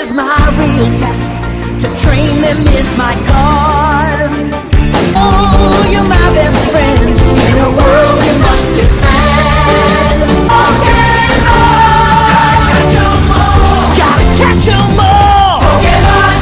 is my real test. To train them is my cause. Oh, you're my best friend in a world we must defend. Pokemon, catch 'em all. Gotta catch 'em all. Pokemon.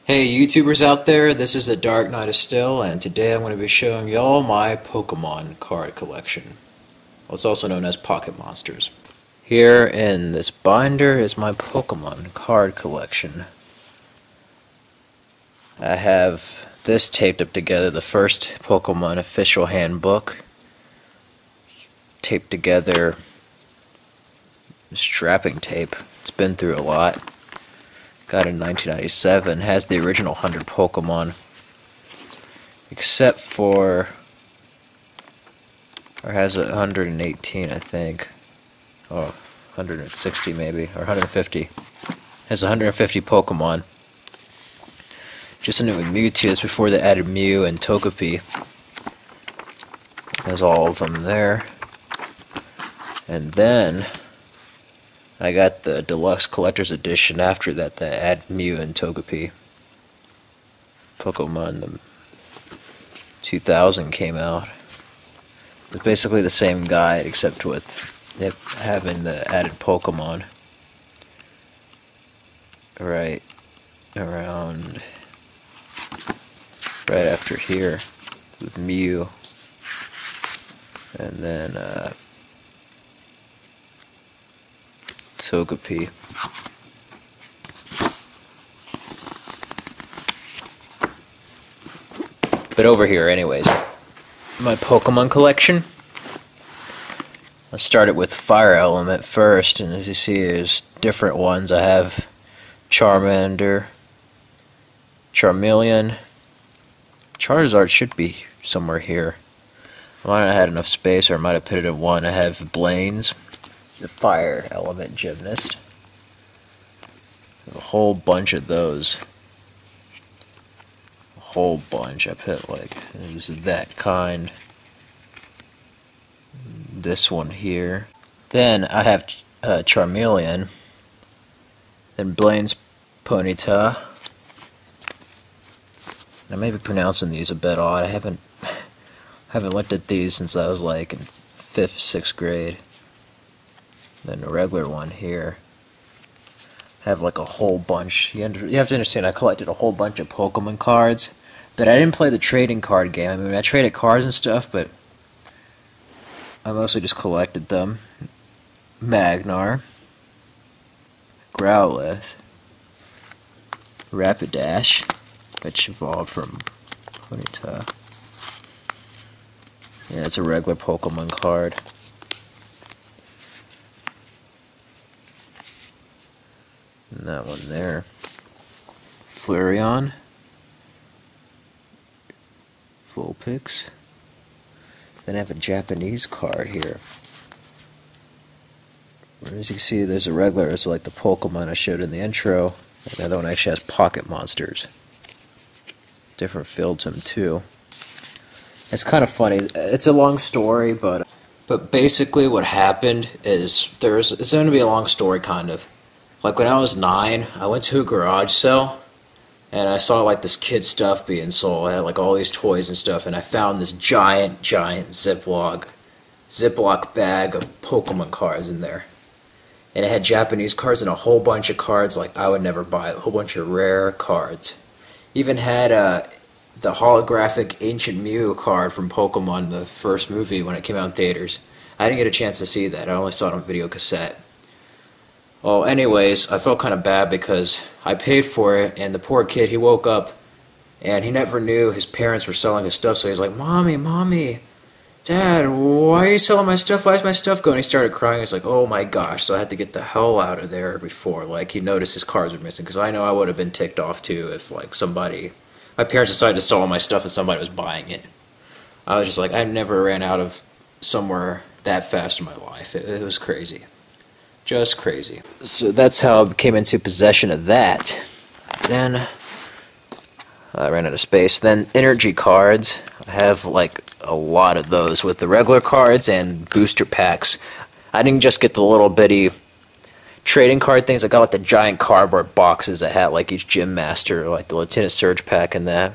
Hey YouTubers out there, this is the Dark Knight of Steel, and today I'm going to be showing y'all my Pokemon card collection. Well, it's also known as Pocket Monsters. Here in this binder is my Pokemon card collection. I have this taped up together, the first Pokemon official handbook. Taped together, strapping tape. It's been through a lot. Got it in 1997. Has the original 100 Pokemon, except for, or has 118, I think. Oh, 160 maybe, or 150. Has 150 Pokemon. Just ended with Mewtwo. That's before they added Mew and Togepi. Has all of them there. And then I got the Deluxe Collector's Edition after that add Mew and Togepi. Pokemon 2000 came out. It's basically the same guide except with it having the added Pokemon. Right around right after here with Mew. And then Togepi. But over here anyways, my Pokemon collection. Let's start it with Fire Element first, and as you see there's different ones. I have Charmander, Charmeleon, Charizard should be somewhere here. I might not have had enough space, or I might have put it in one. I have Blaine's, the Fire Element Gymnast. A whole bunch of those. A whole bunch. I put like, this is that kind. This one here. Then I have Charmeleon. Then Blaine's Ponyta. I may be pronouncing these a bit odd. I haven't looked at these since I was like in 5th, 6th grade. Then a regular one here. I have like a whole bunch. You have to understand, I collected a whole bunch of Pokemon cards, but I didn't play the trading card game. I mean, I traded cards and stuff, but I mostly just collected them. Magnar, Growlithe, Rapidash, which evolved from Ponyta. Yeah, it's a regular Pokemon card. And that one there. Flareon, Vulpix. Then I have a Japanese card here. As you can see, there's a regular, it's like the Pokemon I showed in the intro. And the other one actually has Pocket Monsters. Different feel to them too. It's kind of funny. It's a long story, but basically what happened is it's going to be a long story kind of. Like when I was 9, I went to a garage sale and I saw like this kid stuff being sold. I had like all these toys and stuff, and I found this giant Ziploc bag of Pokemon cards in there. And it had Japanese cards and a whole bunch of cards like I would never buy, a whole bunch of rare cards. Even had the holographic Ancient Mew card from Pokemon, the first movie when it came out in theaters. I didn't get a chance to see that. I only saw it on video cassette. Well, anyways, I felt kind of bad because I paid for it, and the poor kid, he woke up, and he never knew his parents were selling his stuff, so he's like, Mommy, Dad, why are you selling my stuff? Why is my stuff going? He started crying. He's like, oh my gosh, so I had to get the hell out of there before, like, he noticed his cards were missing, because I know I would have been ticked off, too, if, like, my parents decided to sell all my stuff and somebody was buying it. I was just like, I never ran out of somewhere that fast in my life. It was crazy. Just crazy. So that's how I came into possession of that. Then I ran out of space. Then energy cards. I have like a lot of those with the regular cards and booster packs. I didn't just get the little bitty trading card things. I got like the giant cardboard boxes that had like each gym master, like the Lieutenant Surge pack and that.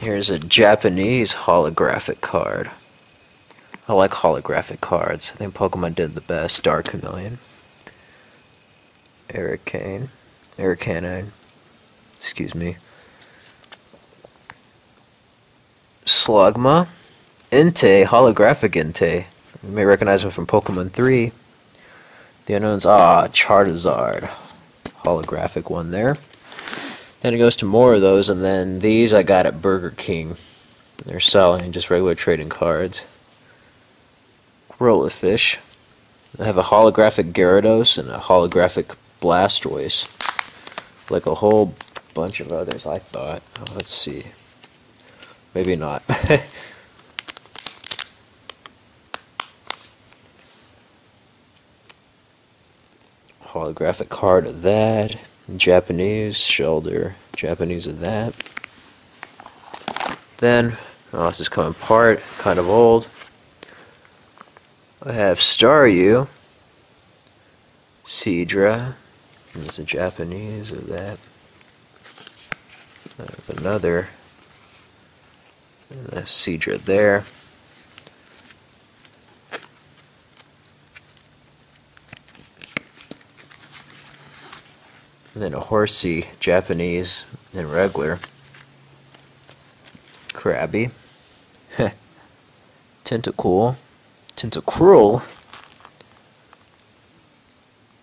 Here's a Japanese holographic card. I like holographic cards. I think Pokemon did the best. Dark Chameleon. Arcanine. Excuse me. Slugma. Entei, holographic Entei. You may recognize him from Pokemon 3. The unknowns, Charizard. Holographic one there. Then it goes to more of those, and then these I got at Burger King. They're selling just regular trading cards. Rollerfish. I have a holographic Gyarados and a holographic Blastoise. Like a whole bunch of others, I thought. Oh, let's see. Maybe not. Holographic card of that. Japanese shoulder. Japanese of that. Then, this is coming apart. Kind of old. I have Staryu. Seadra. There's a Japanese of that. I have another. And a Seadra there. And then a Horsey, Japanese, and regular. Krabby. Tentacruel.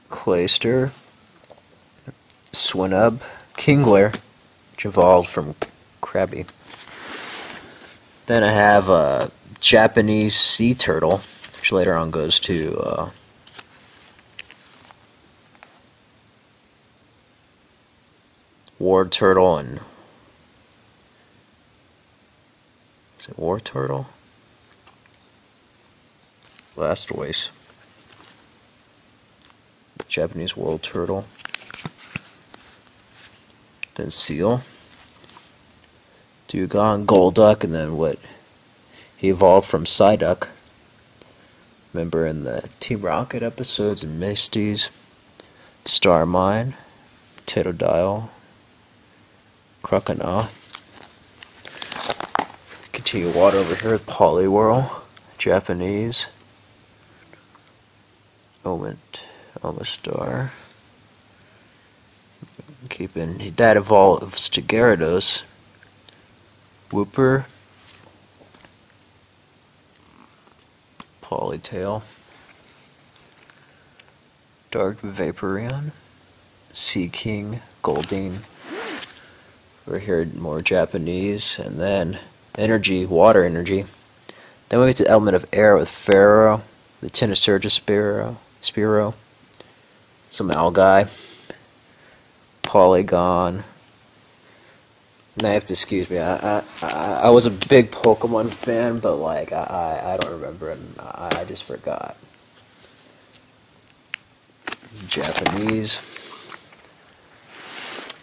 Clayster. Swinub. Kingler, which evolved from Krabby. Then I have a Japanese sea turtle, which later on goes to War Turtle and is it War Turtle? Blastoise. Japanese World Turtle. Then Seal. Dugong, Golduck, and then what he evolved from Psyduck. Remember in the Team Rocket episodes and Misty's. Starmine, Totodile, Croconaw. Continue water over here with Poliwhirl, Japanese. Omastar. Keeping that evolves to Gyarados. Wooper. Polytail. Dark Vaporeon. Seaking. Goldeen. We're here more Japanese. And then energy, water energy. Then we get to the element of air with Pharaoh. The Tenosurgus Spearow. Some Algae. Polygon. Now you have to excuse me. I was a big Pokemon fan, but like I don't remember it. And I just forgot. Japanese.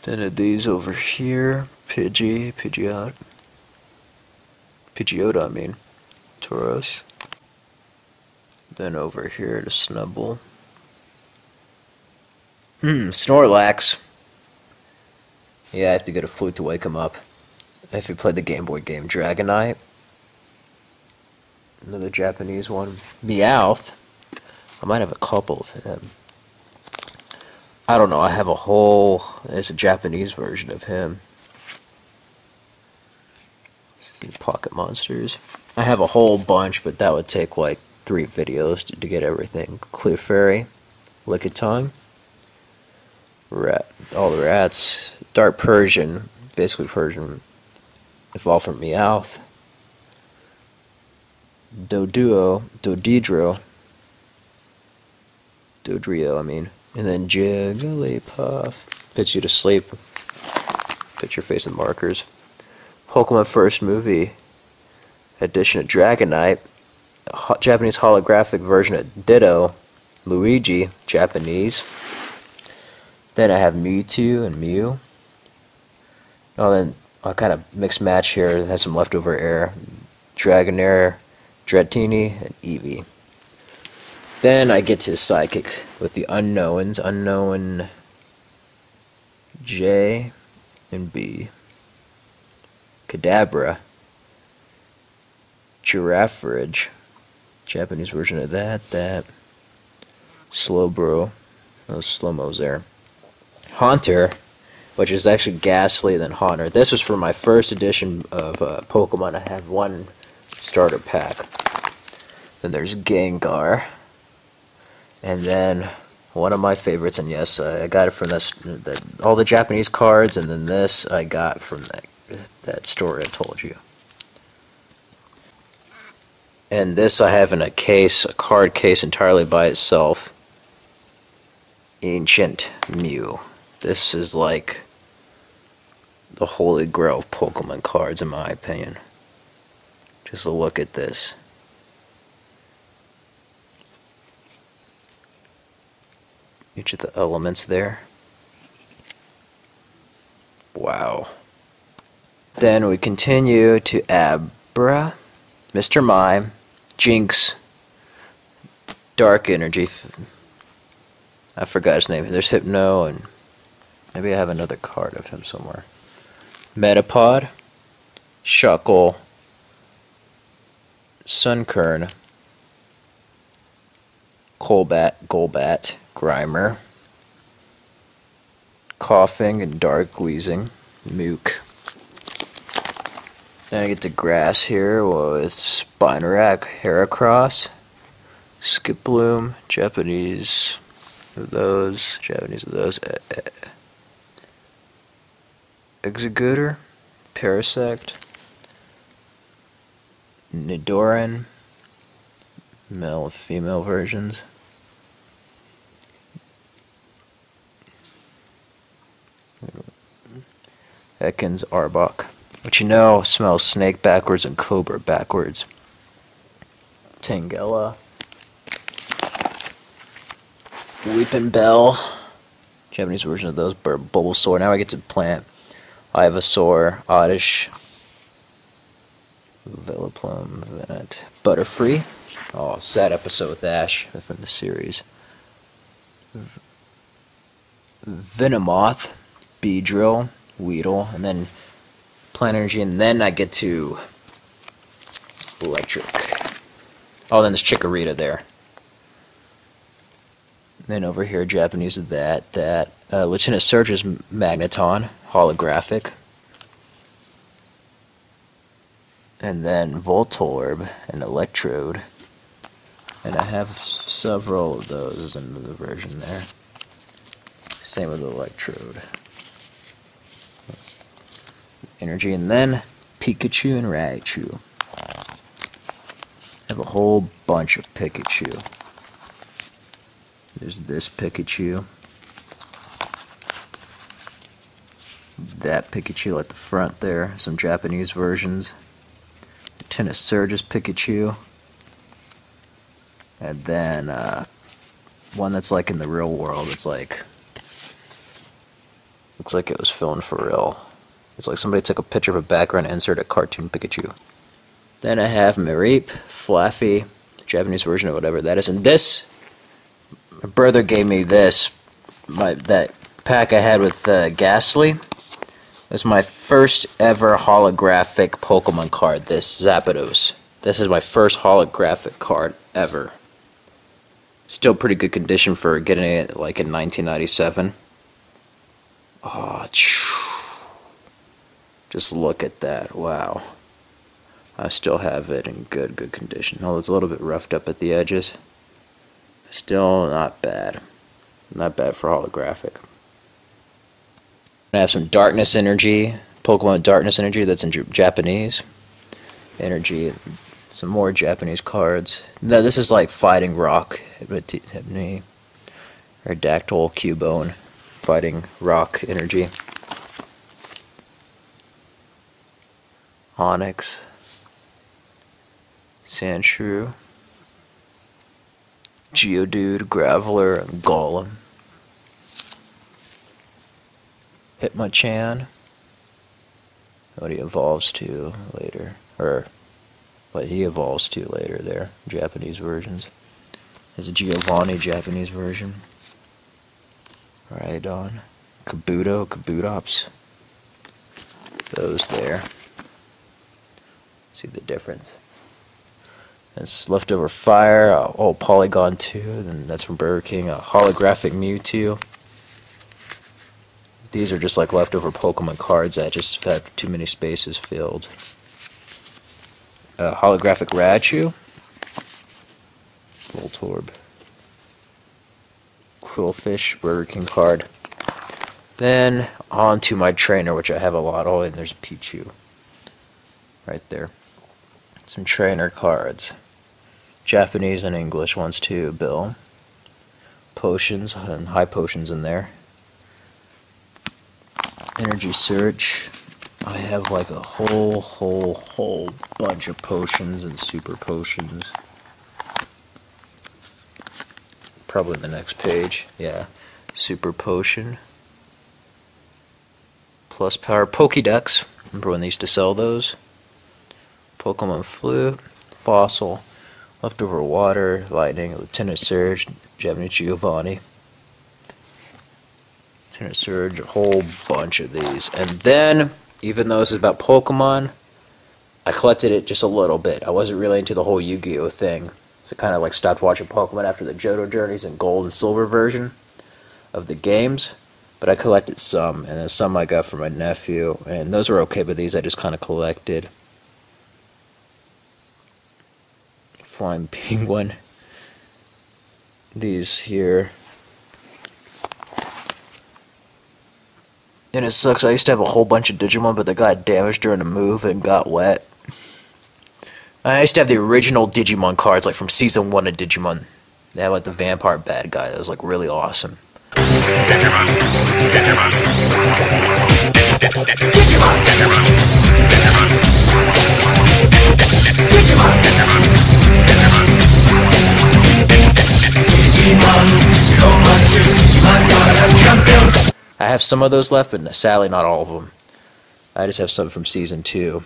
Then these over here. Pidgeotto. I mean. Tauros. Then over here to Snubbull. Snorlax. Yeah, I have to get a flute to wake him up. If you played the Game Boy game, Dragonite. Another Japanese one. Meowth. I might have a couple of him. I don't know, I have a whole... It's a Japanese version of him. This is Pocket Monsters. I have a whole bunch, but that would take like 3 videos to get everything. Clefairy. Lickitung. All the rats. Dark Persian, basically Persian, evolved from Meowth. Dodrio, I mean. And then Jigglypuff. Puts you to sleep. Put your face in markers. Pokemon First Movie edition of Dragonite. Japanese holographic version of Ditto. Luigi, Japanese. Then I have Mewtwo and Mew. Oh, then a kind of mixed match here. It has some leftover air. Dragonair, Dratini, and Eevee. Then I get to Psychic with the unknowns. Unknown J and B. Kadabra. Giraffe Ridge. Japanese version of that. Slowbro. Those slow-mos there. Haunter, which is actually Ghastly, then Haunter. This was for my first edition of Pokemon. I have one starter pack. Then there's Gengar. And then one of my favorites, and yes, I got it from all the Japanese cards, and then this I got from that story I told you. And this I have in a case, a card case entirely by itself. Ancient Mew. This is like the holy grail of Pokemon cards in my opinion. Just a look at this. Each of the elements there. Wow. Then we continue to Abra, Mr. Mime, Jinx, Dark Energy. I forgot his name. There's Hypno, and maybe I have another card of him somewhere. Metapod, Shuckle, Sunkern, Golbat, Grimer, Coughing and Dark Wheezing, Mook. Then I get the grass here with Spinarak, Heracross, Skiploom, Japanese of those, Executor, Parasect, Nidoran, male and female versions. Ekans Arbok, which you know smells snake backwards and cobra backwards. Tangela, Weeping Bell, Japanese version of those, Bulbasaur. Now I get to plant Ivysaur, Oddish, Vileplume, Venant, Butterfree. Oh, sad episode with Ash from the series. Venomoth, Beedrill, Weedle, and then Plant Energy, and then I get to Electric. Oh, then there's Chikorita there. Then over here, Japanese of that. Lieutenant Surge's Magneton, holographic. And then Voltorb and Electrode. And I have several of those in the version there. Same with Electrode. Energy, and then Pikachu and Raichu. I have a whole bunch of Pikachu. There's this Pikachu. That Pikachu at the front there. Some Japanese versions. Lieutenant Surge's Pikachu. And then one that's like in the real world. It's like, looks like it was filmed for real. It's like somebody took a picture of a background and inserted a cartoon Pikachu. Then I have Mareep, Flaffy, Japanese version of whatever that is. And this, my brother gave me this, that pack I had with Ghastly. It's my first ever holographic Pokemon card, this Zapdos. This is my first holographic card ever. Still pretty good condition for getting it like in 1997. Oh, just look at that, wow. I still have it in good condition. Oh, it's a little bit roughed up at the edges. Still not bad. Not bad for holographic. I have some Darkness Energy, Pokemon Darkness Energy that's in Japanese. Energy, some more Japanese cards. No, this is like Fighting Rock, or Dactyl, Cubone, Fighting Rock Energy. Onyx, Sandshrew, Geodude, Graveler, and Golem. Hitmonchan, what he evolves to later, or what he evolves to later there, Japanese versions. There's a Giovanni Japanese version. Rhydon. Kabutops. Those there. See the difference. It's Leftover Fire, Polygon 2, then that's from Burger King, a holographic Mewtwo. These are just like leftover Pokemon cards that just had too many spaces filled. Holographic Raichu. Voltorb. Quillfish, Burger King card. Then on to my trainer, which I have a lot. Oh, and there's Pichu. Right there. Some trainer cards. Japanese and English ones too, Bill. Potions, and high potions in there. Energy Surge. I have like a whole bunch of potions and super potions. Probably the next page. Yeah. Super potion. Plus power Pokédex. Remember when they used to sell those? Pokemon Flute. Fossil. Leftover Water. Lightning. Lieutenant Surge. Japanese Giovanni. Lieutenant Surge. A whole bunch of these. And then, even though this is about Pokemon, I collected it just a little bit. I wasn't really into the whole Yu-Gi-Oh thing. So I kind of like stopped watching Pokemon after the Johto Journeys and Gold and Silver version of the games. But I collected some, and then some I got for my nephew, and those were okay, but these I just kind of collected. Flying Penguin. These here. And it sucks, I used to have a whole bunch of Digimon, but they got damaged during a move and got wet. I used to have the original Digimon cards, like from Season 1 of Digimon. They had like the vampire bad guy, that was like really awesome. Digimon! Digimon! Digimon! Digimon! Digimon! I have some of those left, but sadly not all of them. I just have some from Season 2.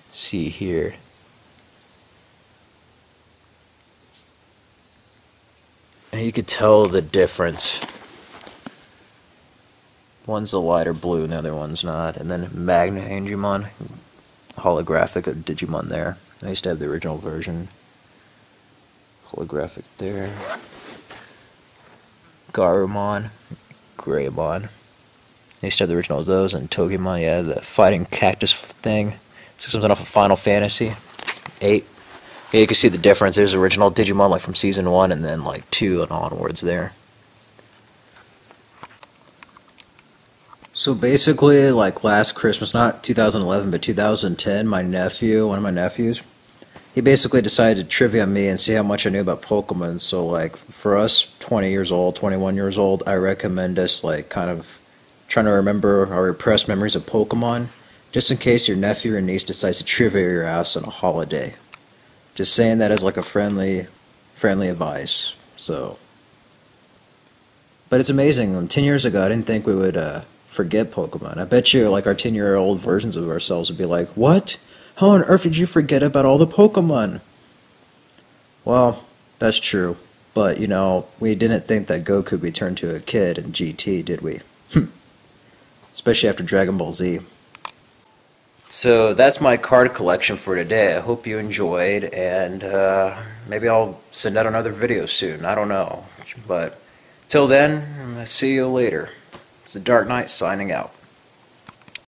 See here. And you could tell the difference. One's a lighter blue and the other one's not. And then Magna Digimon, holographic of Digimon there. I used to have the original version. Holographic there. Garumon, Greymon. I used to have the original of those, and Togemon, yeah, the fighting cactus thing. So something off of Final Fantasy 8. Yeah, you can see the difference. There's original Digimon like from Season 1 and then like 2 and onwards there. So basically, like last Christmas, not 2011, but 2010, my nephew, one of my nephews, he basically decided to trivia me and see how much I knew about Pokemon. So like for us 20 years old, 21 years old, I recommend us like kind of trying to remember our repressed memories of Pokemon, just in case your nephew or niece decides to trivia your ass on a holiday. Just saying that as like a friendly advice. So, but it's amazing. 10 years ago, I didn't think we would forget Pokemon. I bet you like our 10-year-old versions of ourselves would be like, "What? How on earth did you forget about all the Pokemon?" Well, that's true. But you know, we didn't think that Goku would be turned to a kid in GT, did we? Especially after Dragon Ball Z. So that's my card collection for today. I hope you enjoyed, and maybe I'll send out another video soon. I don't know. But till then, see you later. It's the Dark Knight signing out.